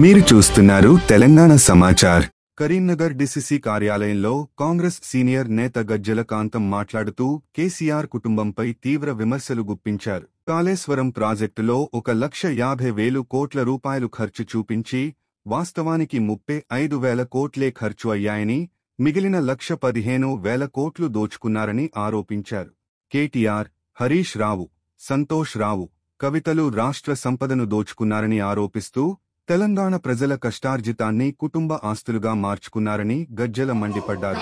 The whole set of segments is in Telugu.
మీరు చూస్తున్నారు తెలంగాణ సమాచార్. కరీంనగర్ డిసిసి కార్యాలయంలో కాంగ్రెస్ సీనియర్ నేత గజ్జల కాంతం మాట్లాడుతూ కేసీఆర్ కుటుంబంపై తీవ్ర విమర్శలు గుప్పించారు. కాళేశ్వరం ప్రాజెక్టులో 1,50,000 కోట్ల రూపాయలు ఖర్చు చూపించి వాస్తవానికి 35,000 కోట్లే ఖర్చు అయ్యాయని, మిగిలిన 1,15,000 కోట్లు దోచుకున్నారని ఆరోపించారు. కేటీఆర్, హరీష్ రావు, సంతోష్ రావు, కవితలు రాష్ట్ర సంపదను దోచుకున్నారని ఆరోపిస్తూ తెలంగాణ ప్రజల కష్టార్జితాన్ని కుటుంబ ఆస్తులుగా మార్చుకున్నారని గజ్జల మండిపడ్డారు.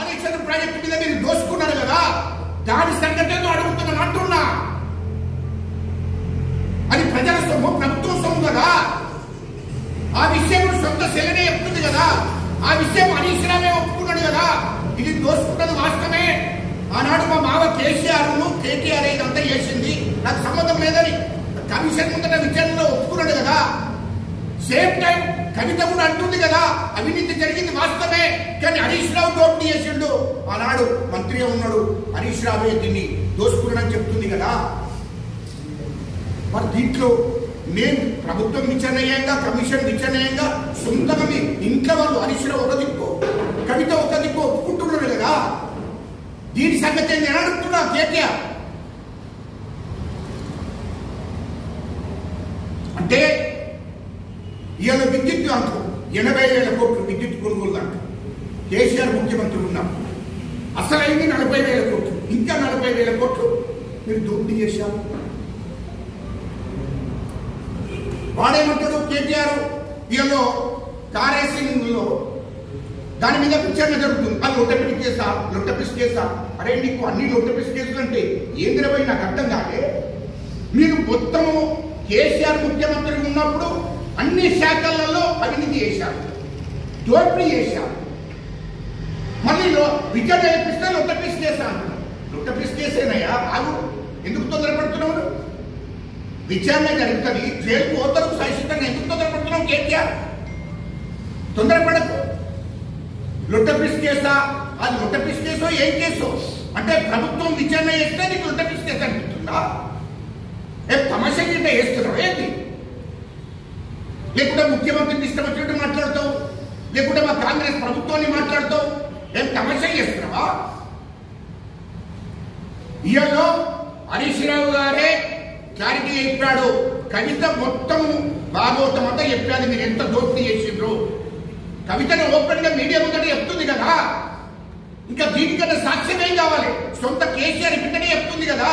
ఆనాడు మా మావ కేసీఆర్ కేటీఆర్ ఇదంతా చేసింది, నాకు సంబంధం లేదని కమిషన్ ముందర విచారణలో ఒప్పుకున్నాడు కదా. సేమ్ టైం కవిత కూడా అంటుంది కదా అవినీతి జరిగింది వాస్తవమే, కానీ హరీష్ రావు దోపిడీ చేసిండు. ఆనాడు మంత్రిగా ఉన్నాడు హరీష్ రావే దీన్ని దోసుకున్నాడని చెప్తుంది కదా. మరి దీంట్లో నేను ప్రభుత్వం విచారణయంగా కమిషన్ విచారణయంగా సొంతంగా మీ ఇంట్లో వాళ్ళు హరీష్ రావు ఒక దిక్కు కవిత ఒక దిక్కు ఒప్పుకుంటున్నాడు కదా. దీని సంగతి నేను అడుగుతున్నా కేటీఆర్. అంటే ఇవాళ విద్యుత్ అంటూ 80,000 కోట్లు విద్యుత్ కొనుగోలు అంట కేసీఆర్ ముఖ్యమంత్రి ఉన్నాం. అసలైంది 40,000 కోట్లు, ఇంకా 40,000 కోట్లు మీరు దోపిడీ చేశారు. వాడేమంటాడు కేటీఆర్, ఇవాళ కారేసింగ్లో దాని మీద విచారణ జరుగుతుంది. అది లొట్టపిస్ కేసా? అరే నీకు అన్ని లొట్టపిస్ కేసులు అంటే ఏంద్రపోయి నాకు అర్థం కాదే. మీరు మొత్తము కేసీఆర్ ముఖ్యమంత్రి ఉన్నప్పుడు అన్ని శాఖలలో అవినీతి చేశారు, దోపిడీ చేశారు. మళ్ళీ విచారణ చేపిస్తే లొట్టపిస్ కేసా అంటున్నాడు. లొట్టపిస్ కేసేనయ్యా, ఆగు, ఎందుకు తొందరపడుతున్నావు? విచారణ జరుగుతుంది, జైలుకు పోతారు సహితంగా, ఎందుకు తొందరపడుతున్నావు కేటీఆర్? తొందరపడకు. లొట్టపిస్ కేసా? అది లొట్టపిస్ కేసో ఏం కేసో అంటే ప్రభుత్వం విచారణ చేస్తే నీకు లొట్టపిస్ కేసు అనిపిస్తుందా? తమాషా గిట్ట వేస్తున్నావు ఏంటి? లేకుంటే ముఖ్యమంత్రిని ఇష్టం వచ్చినట్టు మాట్లాడతావు, లేకుంటే మా కాంగ్రెస్ ప్రభుత్వాన్ని మాట్లాడతావు. ఏం తమాషా చేస్తున్నావా? ఇవాళ హరీష్ రావు గారే క్లారిటీ చెప్పాడు, కవిత మొత్తం భాగవతం అంతా చెప్పాడు మీరు ఎంత దోపిడీ చేసిండ్రు. కవితను ఓపెన్ గా మీడియా ముందట చెప్తుంది కదా. ఇంకా దీనికన్నా సాక్ష్యం ఏం కావాలి? సొంత కేసీఆర్ బిడ్డనే చెప్తుంది కదా.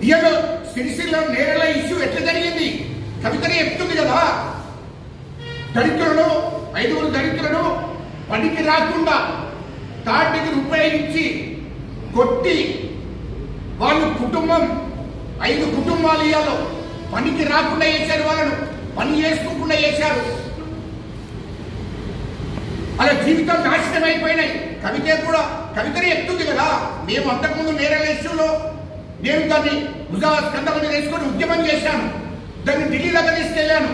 ఇవాళ సిరిసిల్ల నేరల ఇష్యూ ఎట్లా జరిగింది కవితనే చెప్తుంది కదా. దళితులను 5 దళితులను పనికి రాకుండా తాటికి ఉపయోగించి కొట్టి వాళ్ళు కుటుంబం 5 కుటుంబాలు ఇవాళ పనికి రాకుండా చేశారు, వాళ్ళను పని చేసుకోకుండా చేశారు. అలా జీవితం నాశనం అయిపోయినాయి. కవితనే చెప్తుంది కదా. మేము అంతకుముందు నేరల ఇష్యూలో నేను దాన్ని భుజా స్కంధం మీద వేసుకొని ఉద్యమం చేశాను, దాన్ని ఢిల్లీ దగ్గర తీసుకెళ్లాను.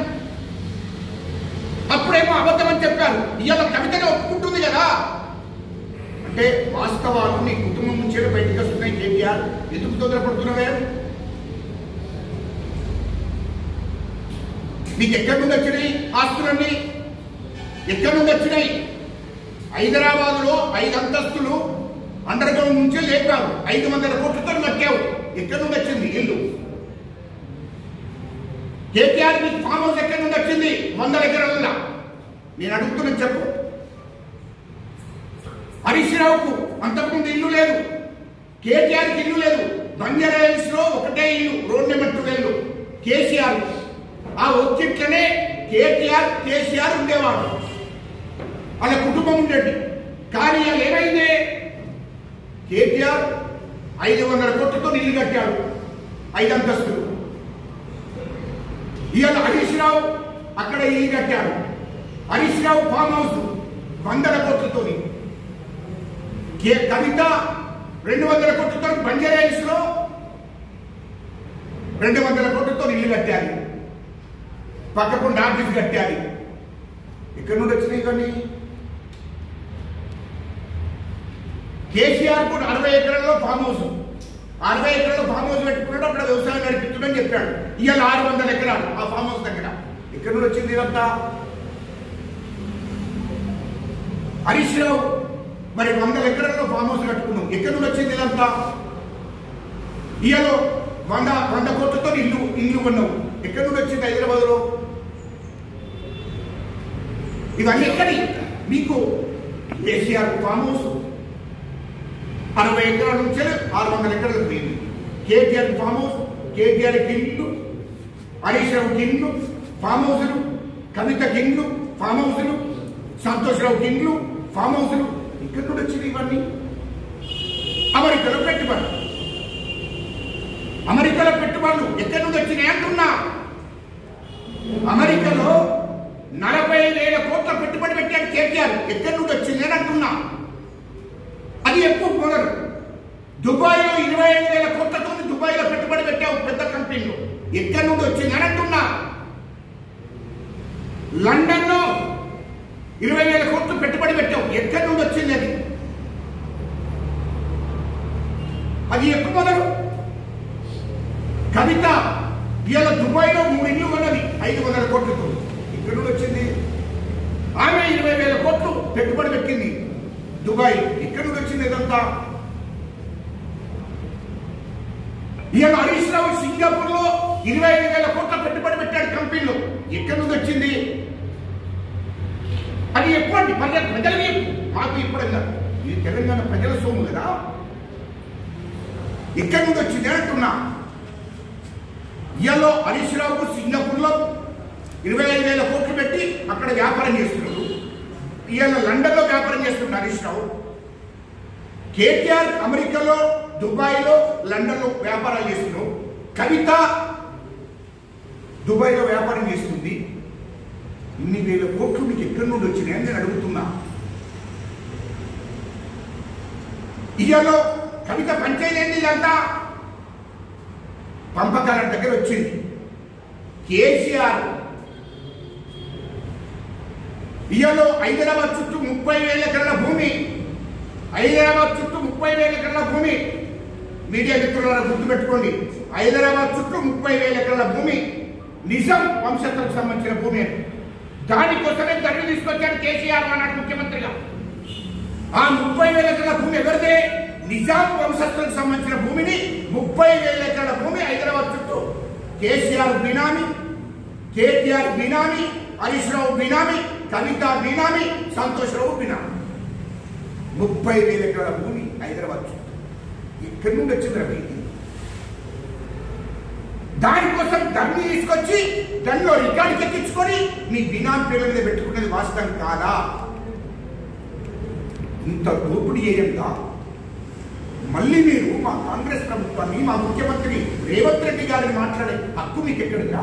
అప్పుడేమో అబద్ధం అని చెప్పారు, ఇవాళ కవితనే ఒప్పుకుంటుంది కదా. అంటే వాస్తవాలు నీ కుటుంబం నుంచే బయటకు వస్తున్నాయి. కేటీఆర్ ఎందుకు తొందరపడుతున్నావే? నీకు ఎక్కడి నుండి వచ్చినాయి ఆస్తులన్నీ? ఎక్కడి నుండి వచ్చినాయి? హైదరాబాద్ లో 5 అంతస్తులు అండర్ గ్రౌండ్ నుంచే లేపారు, 500 కోట్లతో కట్టావు. ఎక్కడి నుండి వచ్చింది ఇల్లు? కేటీఆర్ మీకు ఫామ్ హౌస్ ఎక్కడి నుండి వచ్చింది? 100 ఎకరాల. నేను అడుగుతున్నా చెప్పు. హరీష్ రావుకు అంతకుముందు ఇల్లు లేదు, కేటీఆర్కి ఇల్లు లేదు. బంజారా హిల్స్ లో ఒకటే ఇల్లు, రోడ్ నెంబర్ 12. కేసీఆర్ ఆ ఒక్కిట్లనే కేసీఆర్ ఉండేవాడు, వాళ్ళ కుటుంబం ఉండేది. కానీ వాళ్ళు ఏమైంది? కేటీఆర్ 500 కోట్లతో ఇల్లు కట్టాడు, 5 అంతస్తులు. ఇవాళ హరీష్ రావు అక్కడ ఇల్లు కట్టాడు. హరీష్ రావు ఫామ్ హౌస్ 100 కోట్లతో. కవిత 200 కోట్లతో బంజారా హిల్స్ లో 200 కోట్లతో ఇల్లు కట్టాలి, పక్కకుండా ఆఫీస్ కట్టాలి. ఎక్కడి నుండి వచ్చినాయి కానీ? కేసీఆర్ కూడా 60 ఎకరాల్లో ఫామ్ హౌస్, 60 ఎకరాలు ఫామ్ హౌస్ పెట్టుకున్నాడు, అక్కడ వ్యవసాయం నడిపిస్తున్నాడని చెప్పాడు. ఇవాళ 600 ఎకరాలు ఆ ఫామ్ హౌస్ దగ్గర. ఎక్కడి నుండి వచ్చింది ఇదంతా? హరీష్ రావు మరి 100 ఎకరాల్లో ఫామ్ హౌస్ కట్టుకున్నాం, ఎక్కడి నుండి వచ్చింది ఇదంతా? ఇవాళ 100 కోట్లతో ఇల్లు కొన్నావు, ఎక్కడి నుండి వచ్చింది హైదరాబాద్లో? ఇవన్నీ ఎక్కడి? మీకు కేసీఆర్ ఫామ్ హౌస్ 60 ఎకరాల నుంచి 600 ఎకరాలకు పోయింది. కేటీఆర్ ఫామ్ హౌస్, కేటీఆర్కి ఇల్లు, హరీష్ రావుకి ఇల్లు ఫామ్ హౌస్లు, కవితకి ఇల్లు ఫామ్ హౌస్లు, సంతోష్ రావుకి ఇల్లు ఫామ్ హౌస్లు. ఇక్కడ నుండి వచ్చింది ఇవన్నీ? అమెరికాలో పెట్టుబడులు, అమెరికాలో పెట్టుబడులు ఎక్కడి నుండి వచ్చినాయి అంటున్నా? అమెరికాలో 40,000 కోట్ల పెట్టుబడి పెట్టాడు కేటీఆర్, ఎక్కడి నుండి వచ్చింది అని అంటున్నా. అది ఎక్కువ మొదలు. దుబాయ్లో 25,000 కోట్లతో దుబాయ్లో పెట్టుబడి పెట్టావు పెద్ద కంపెనీలు, ఎక్కడి నుండి వచ్చింది అని అంటున్నా. లండన్లో 20,000 కోట్లు పెట్టుబడి పెట్టావు, ఎక్కడి నుండి వచ్చింది అది? అది ఎక్కువ మొదలు. కవిత ఇవాళ దుబాయ్లో 3 ఇళ్ళు ఉన్నది 500 కోట్లతో, ఎక్కడి నుండి వచ్చింది? ఆమె 20,000 కోట్లు పెట్టుబడి పెట్టింది దుబాయ్, ఎక్కడి నుండి వచ్చింది ఇదంతా? ఇవాళ హరీష్ రావు సింగపూర్ లో 25,000 కోట్ల పెట్టుబడి పెట్టాడు కంపెనీలో, ఎక్కడి నుండి వచ్చింది? అది ఎప్పుడు ప్రజలకి మాకు ఇప్పుడన్నా ఇది తెలంగాణ ప్రజల సొమ్ము కదా, ఎక్కడి నుండి వచ్చింది అంటున్నా. ఇవాళ హరీష్ రావుకు సింగపూర్లో 25,000 కోట్లు పెట్టి అక్కడ వ్యాపారం చేస్తున్నాడు. ఇవాళ లండన్లో వ్యాపారం చేస్తున్నాడు హరీష్ రావు. కేటీఆర్ అమెరికాలో, దుబాయ్లో, లండన్లో వ్యాపారాలు చేస్తున్నాడు. కవిత దుబాయ్లో వ్యాపారం చేస్తుంది. ఇన్ని వేల కోట్లు మీకు ఎక్కడి నుండి వచ్చినాయని నేను అడుగుతున్నా. ఇవాళ కవిత పంచాయతీ ఏంది? ఇదంతా పంపకాల దగ్గర వచ్చింది. కేసీఆర్ ఇవాళ హైదరాబాద్ చుట్టూ 30,000 ఎకరాల భూమి, హైదరాబాద్ చుట్టూ 30,000 ఎకరాల భూమి, మీడియా మిత్రులను గుర్తుపెట్టుకోండి, హైదరాబాద్ చుట్టూ 30,000 ఎకరాల భూమి నిజాం వంశస్థులకు సంబంధించిన భూమి. దానికోసమే ధరలు తీసుకొచ్చాడు కేసీఆర్ అన్నాడు ముఖ్యమంత్రిగా. ఆ 30,000 ఎకరాల భూమి ఎవరిదే? నిజాం వంశస్థులకు సంబంధించిన భూమిని 30,000 ఎకరాల భూమి హైదరాబాద్ చుట్టూ కేసీఆర్ బినామీ, కేటీఆర్ బినామీ, హరీష్ రావు బినామీ, కవిత బినామీ, సంతోష్ రావు బినామీ. 30,000 ఎకరాల భూమి హైదరాబాద్ చుట్టూ ఎక్కడి నుండి వచ్చింది రవి? దానికోసం ధరని తీసుకొచ్చి దానిలో రికార్డు ఎక్కించుకొని మీ బినామీ పేరు మీద పెట్టుకున్నది వాస్తవం కాదా? ఇంత దోపిడీ చేయంగా మళ్ళీ మీరు మా కాంగ్రెస్ ప్రభుత్వాన్ని, మా ముఖ్యమంత్రి రేవంత్ రెడ్డి గారిని మాట్లాడే హక్కు మీకు ఎక్కడిదా?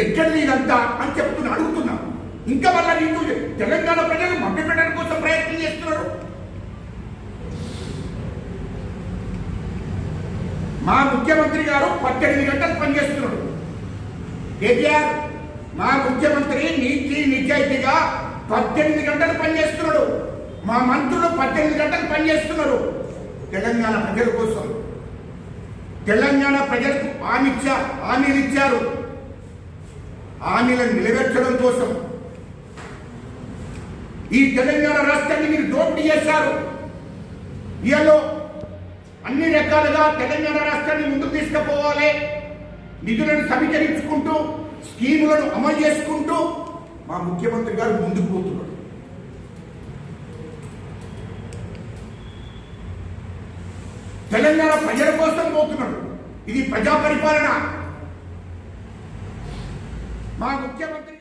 ఎక్కడిది ఇదంతా అని చెప్తున్నా, అడుగుతున్నా. ఇంకా మళ్ళీ నీకు తెలంగాణ ప్రజలు మభ్యపెట్టడం కోసం ప్రయత్నం చేస్తున్నారు. మా ముఖ్యమంత్రి గారు 18 గంటలు పనిచేస్తున్నాడు. కేటీఆర్ మా ముఖ్యమంత్రి నీతి నిజాయితీగా 18 గంటలు పనిచేస్తున్నాడు. మా మంత్రులు 18 గంటలు పనిచేస్తున్నారు తెలంగాణ ప్రజల కోసం. తెలంగాణ ప్రజలకు హామీలు ఇచ్చారు. హామీలను నిలబెట్టడం కోసం ఈ తెలంగాణ రాష్ట్రాన్ని మీరు దోపిడీ చేశారు. ఇవాళ అన్ని రకాలుగా తెలంగాణ రాష్ట్రాన్ని ముందుకు తీసుకుపోవాలి, నిధులను సమీకరించుకుంటూ స్కీములను అమలు చేసుకుంటూ మా ముఖ్యమంత్రి గారు ముందుకు పోతున్నాడు. తెలంగాణ ప్రజల కోసం పోతున్నాడు. ఇది ప్రజా పరిపాలన. మా ముఖ్యమంత్రి